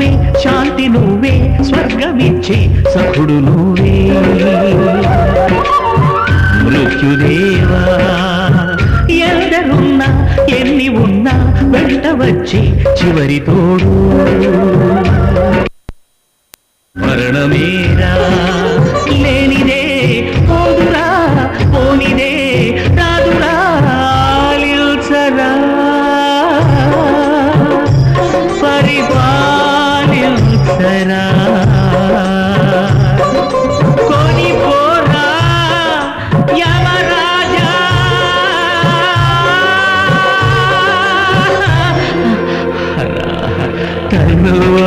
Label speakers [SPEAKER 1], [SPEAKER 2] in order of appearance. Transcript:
[SPEAKER 1] నువ్వే, శాంతి నువ్వే, స్వర్గమిచ్చే సఖుడు నువ్వే. మృత్యుదేవా ఎందరున్నా ఎన్ని ఉన్నా వెంట వచ్చి చివరి తోడు. మరణమేరా లేనిదే పోదురా, పోనిదే రాదురా, ఆలిల్చరా పరిపాలిల్చరా. కొనిపోరా యమరాజా, తనువా